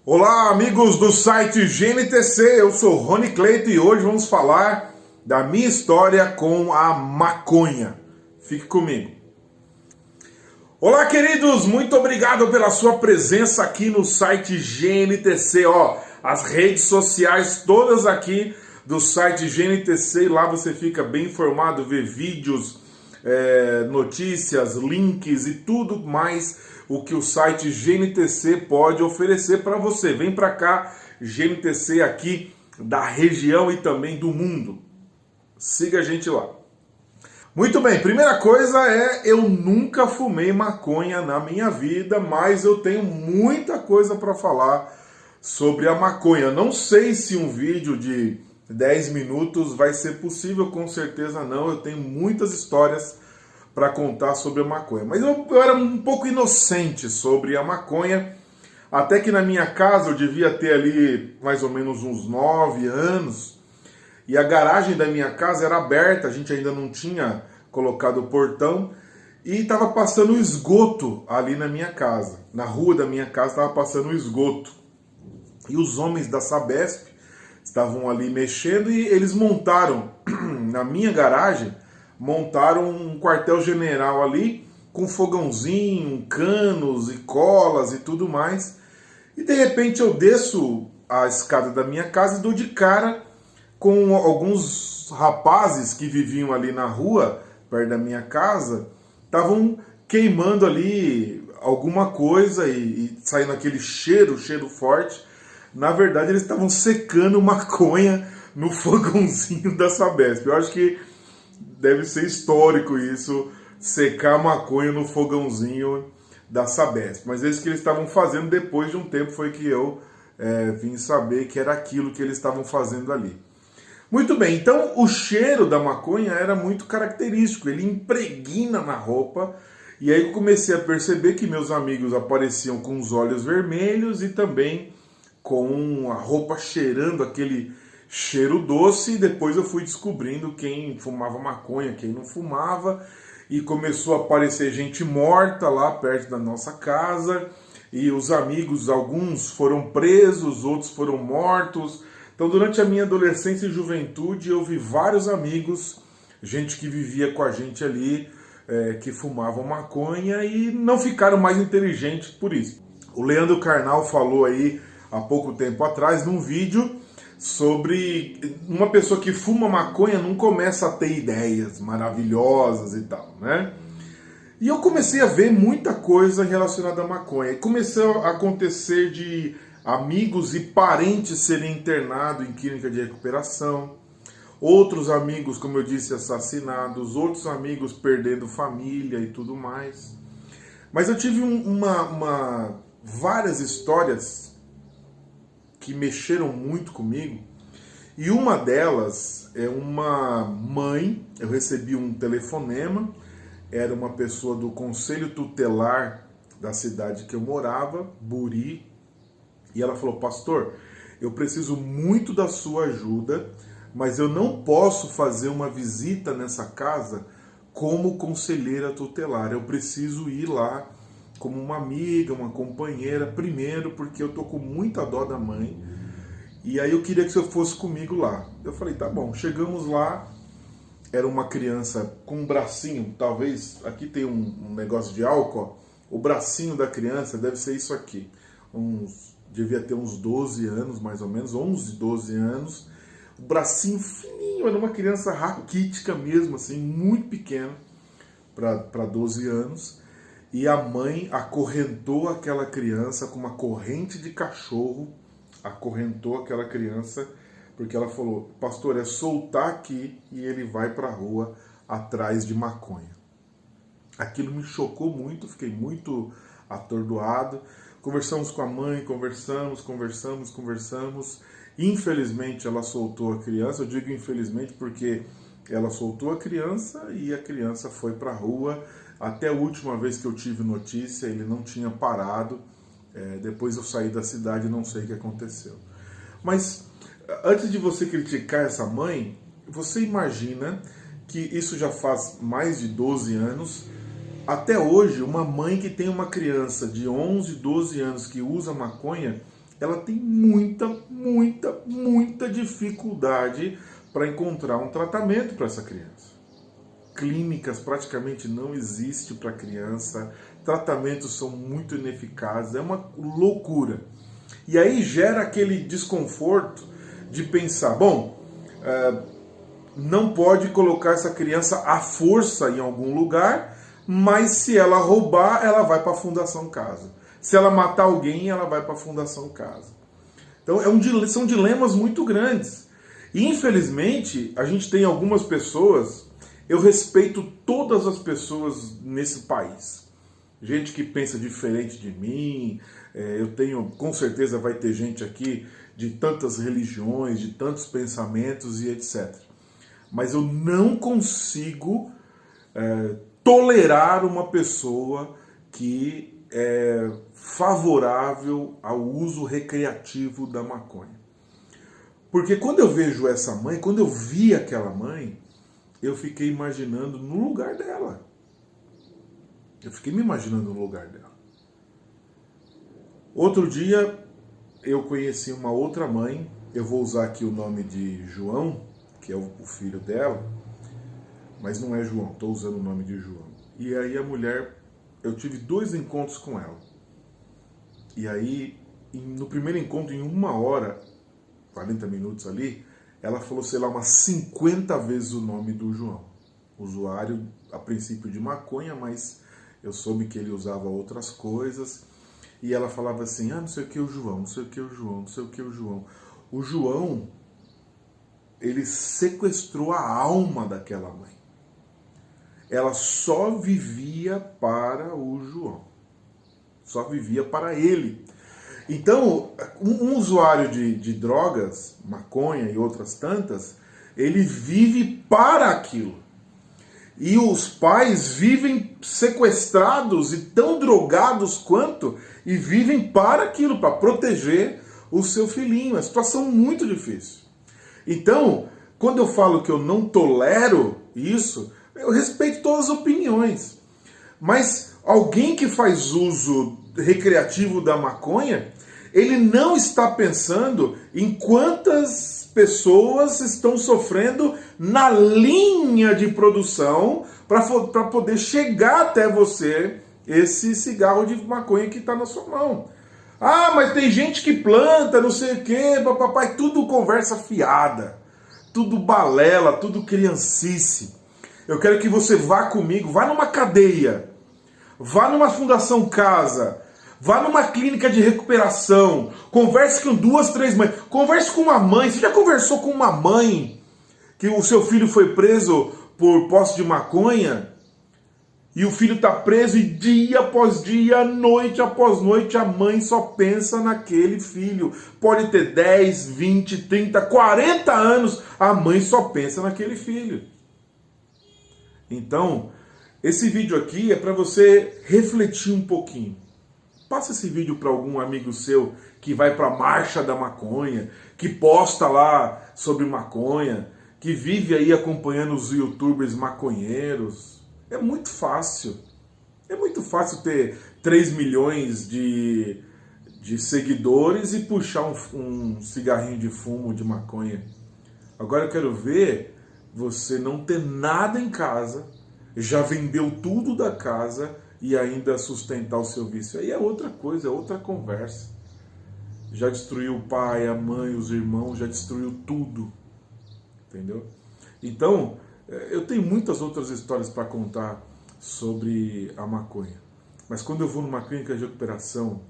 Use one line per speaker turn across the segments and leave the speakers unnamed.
Olá, amigos do site GNTC, eu sou Rony Cleito e hoje vamos falar da minha história com a maconha. Fique comigo. Olá, queridos, muito obrigado pela sua presença aqui no site GNTC. As redes sociais todas aqui do site GNTC, lá você fica bem informado, vê vídeos, notícias, links e tudo mais o que o site GNTC pode oferecer para você. Vem para cá, GNTC aqui da região e também do mundo. Siga a gente lá. Muito bem, primeira coisa eu nunca fumei maconha na minha vida, mas eu tenho muita coisa para falar sobre a maconha. Não sei se um vídeo de 10 minutos vai ser possível, com certeza não. Eu tenho muitas histórias para contar sobre a maconha. Mas eu era um pouco inocente sobre a maconha, até que na minha casa eu devia ter ali mais ou menos uns 9 anos, e a garagem da minha casa era aberta, a gente ainda não tinha colocado o portão, e estava passando o esgoto ali na minha casa. Na rua da minha casa estava passando o esgoto. E os homens da Sabesp estavam ali mexendo e eles montaram, na minha garagem, montaram um quartel-general ali, com fogãozinho, canos e colas e tudo mais. E de repente eu desço a escada da minha casa e dou de cara com alguns rapazes que viviam ali na rua, perto da minha casa, estavam queimando ali alguma coisa e saindo aquele cheiro forte. Na verdade eles estavam secando maconha no fogãozinho da Sabesp. Eu acho que deve ser histórico isso, secar maconha no fogãozinho da Sabesp. Mas isso que eles estavam fazendo, depois de um tempo foi que eu vim saber que era aquilo que eles estavam fazendo ali. Muito bem, então o cheiro da maconha era muito característico, ele impregna na roupa, e aí eu comecei a perceber que meus amigos apareciam com os olhos vermelhos e também com a roupa cheirando aquele cheiro doce, e depois eu fui descobrindo quem fumava maconha, quem não fumava, e começou a aparecer gente morta lá perto da nossa casa, e os amigos, alguns foram presos, outros foram mortos. Então durante a minha adolescência e juventude eu vi vários amigos, gente que vivia com a gente ali, que fumavam maconha e não ficaram mais inteligentes por isso. O Leandro Carnal falou aí há pouco tempo atrás num vídeo sobre uma pessoa que fuma maconha não começa a ter ideias maravilhosas e tal, né? E eu comecei a ver muita coisa relacionada à maconha. E começou a acontecer de amigos e parentes serem internados em clínica de recuperação, outros amigos, como eu disse, assassinados, outros amigos perdendo família e tudo mais. Mas eu tive várias histórias que mexeram muito comigo, e uma delas é uma mãe. Eu recebi um telefonema, era uma pessoa do conselho tutelar da cidade que eu morava, Buri, e ela falou: pastor, eu preciso muito da sua ajuda, mas eu não posso fazer uma visita nessa casa como conselheira tutelar, eu preciso ir lá como uma amiga, uma companheira, primeiro porque eu tô com muita dó da mãe, e aí eu queria que você fosse comigo lá. Eu falei, tá bom. Chegamos lá, era uma criança com um bracinho, talvez, aqui tem um negócio de álcool, ó. O bracinho da criança deve ser isso aqui, devia ter uns 12 anos, mais ou menos, 11, 12 anos, o bracinho fininho, era uma criança raquítica mesmo, assim, muito pequena, para 12 anos, e a mãe acorrentou aquela criança com uma corrente de cachorro, acorrentou aquela criança, porque ela falou, pastor, é soltar aqui e ele vai para a rua atrás de maconha. Aquilo me chocou muito, fiquei muito atordoado. Conversamos com a mãe, conversamos. Infelizmente ela soltou a criança. Eu digo infelizmente porque ela soltou a criança e a criança foi para a rua. Até a última vez que eu tive notícia, ele não tinha parado. Depois eu saí da cidade e não sei o que aconteceu. Mas antes de você criticar essa mãe, você imagina que isso já faz mais de 12 anos. Até hoje, uma mãe que tem uma criança de 11, 12 anos que usa maconha, ela tem muita dificuldade para encontrar um tratamento para essa criança. Clínicas praticamente não existem para criança, tratamentos são muito ineficazes, é uma loucura. E aí gera aquele desconforto de pensar, bom, não pode colocar essa criança à força em algum lugar, mas se ela roubar, ela vai para a Fundação Casa. Se ela matar alguém, ela vai para a Fundação Casa. Então são dilemas muito grandes. E infelizmente, a gente tem algumas pessoas, eu respeito todas as pessoas nesse país. Gente que pensa diferente de mim, eu tenho, com certeza vai ter gente aqui de tantas religiões, de tantos pensamentos e etc. Mas eu não consigo tolerar uma pessoa que é favorável ao uso recreativo da maconha. Porque quando eu vejo essa mãe, quando eu vi aquela mãe, eu fiquei imaginando no lugar dela. Eu fiquei me imaginando no lugar dela. Outro dia eu conheci uma outra mãe, eu vou usar aqui o nome de João, que é o filho dela, mas não é João, estou usando o nome de João. E aí a mulher, eu tive 2 encontros com ela. E aí, no primeiro encontro, em 1 hora, 40 minutos ali, ela falou, sei lá, umas 50 vezes o nome do João. Usuário, a princípio, de maconha, mas eu soube que ele usava outras coisas. E ela falava assim, não sei o que o João, não sei o que o João, não sei o que o João. O João, ele sequestrou a alma daquela mãe. Ela só vivia para o João. Só vivia para ele. Então, um usuário de drogas, maconha e outras tantas, ele vive para aquilo. E os pais vivem sequestrados e tão drogados quanto, e vivem para aquilo, para proteger o seu filhinho. É uma situação muito difícil. Então, quando eu falo que eu não tolero isso, eu respeito todas as opiniões. Mas alguém que faz uso recreativo da maconha, ele não está pensando em quantas pessoas estão sofrendo na linha de produção para poder chegar até você esse cigarro de maconha que está na sua mão. Ah, mas tem gente que planta, não sei o quê, papai, tudo conversa fiada, tudo balela, tudo criancice. Eu quero que você vá comigo, vá numa cadeia, vá numa Fundação Casa, vá numa clínica de recuperação, converse com 2, 3 mães, converse com uma mãe. Você já conversou com uma mãe que o seu filho foi preso por posse de maconha? E o filho está preso e dia após dia, noite após noite, a mãe só pensa naquele filho. Pode ter 10, 20, 30, 40 anos, a mãe só pensa naquele filho. Então, esse vídeo aqui é para você refletir um pouquinho. Passa esse vídeo para algum amigo seu que vai para a marcha da maconha, que posta lá sobre maconha, que vive aí acompanhando os youtubers maconheiros. É muito fácil. É muito fácil ter 3 milhões de seguidores e puxar um cigarrinho de fumo de maconha. Agora eu quero ver você não ter nada em casa, já vendeu tudo da casa e ainda sustentar o seu vício. Aí é outra coisa, é outra conversa. Já destruiu o pai, a mãe, os irmãos, já destruiu tudo. Entendeu? Então, eu tenho muitas outras histórias para contar sobre a maconha. Mas quando eu vou numa clínica de recuperação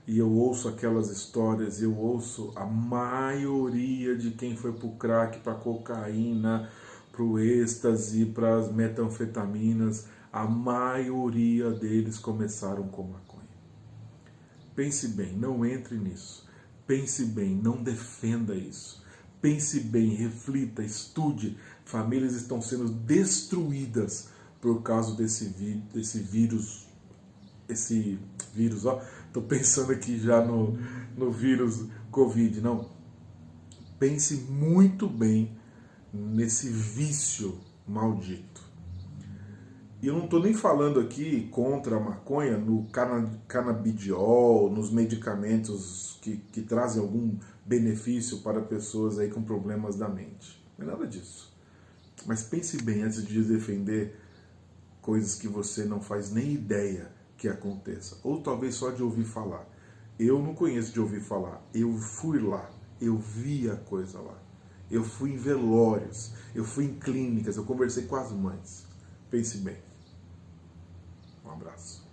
e eu ouço aquelas histórias, eu ouço a maioria de quem foi pro crack, pra cocaína, pro êxtase, para as metanfetaminas, a maioria deles começaram com maconha. Pense bem, não entre nisso. Pense bem, não defenda isso. Pense bem, reflita, estude. Famílias estão sendo destruídas por causa desse vírus. Esse vírus, ó. Estou pensando aqui já no vírus Covid. Não. Pense muito bem nesse vício maldito. E eu não estou nem falando aqui contra a maconha no canabidiol, nos medicamentos que trazem algum benefício para pessoas aí com problemas da mente. Não é nada disso. Mas pense bem antes de defender coisas que você não faz nem ideia que aconteça. Ou talvez só de ouvir falar. Eu não conheço de ouvir falar. Eu fui lá. Eu vi a coisa lá. Eu fui em velórios. Eu fui em clínicas. Eu conversei com as mães. Pense bem. Um abraço.